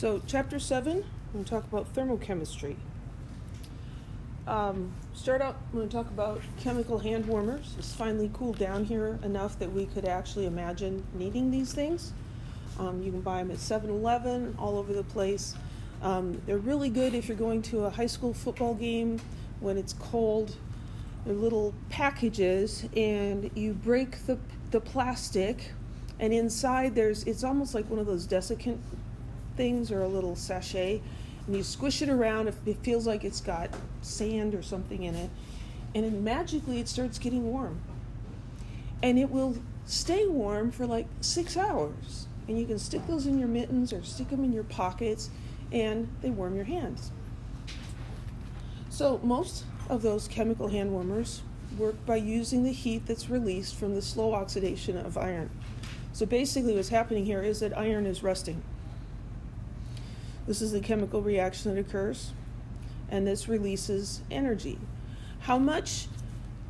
So chapter 7, we're going to talk about thermochemistry. Start out, we're going to talk about chemical hand warmers. It's finally cooled down here enough that we could actually imagine needing these things. You can buy them at 7-Eleven, all over the place. They're really good if you're going to a high school football game when it's cold. They're little packages, and you break the plastic, and inside it's almost like one of those desiccant things or a little sachet, and you squish it around. If it feels like it's got sand or something in it, and then magically it starts getting warm, and it will stay warm for like 6 hours, and you can stick those in your mittens or stick them in your pockets, and they warm your hands. So most of those chemical hand warmers work by using the heat that's released from the slow oxidation of iron. So basically what's happening here is that iron is rusting. This is the chemical reaction that occurs, and this releases energy. How much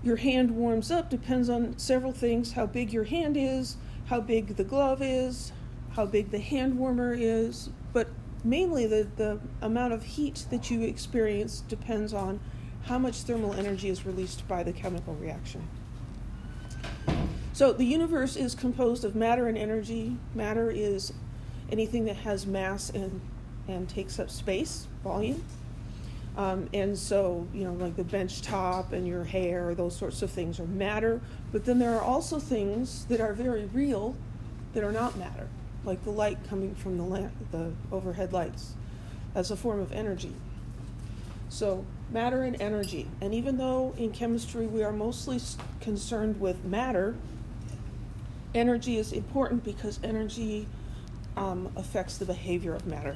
your hand warms up depends on several things: how big your hand is, how big the glove is, how big the hand warmer is, but mainly the amount of heat that you experience depends on how much thermal energy is released by the chemical reaction. So the universe is composed of matter and energy. Matter is anything that has mass and takes up space, volume. And so, like the bench top and your hair, those sorts of things are matter. But then there are also things that are very real that are not matter, like the light coming from the overhead lights. That's a form of energy. So matter and energy. And even though in chemistry we are mostly concerned with matter, energy is important because energy affects the behavior of matter.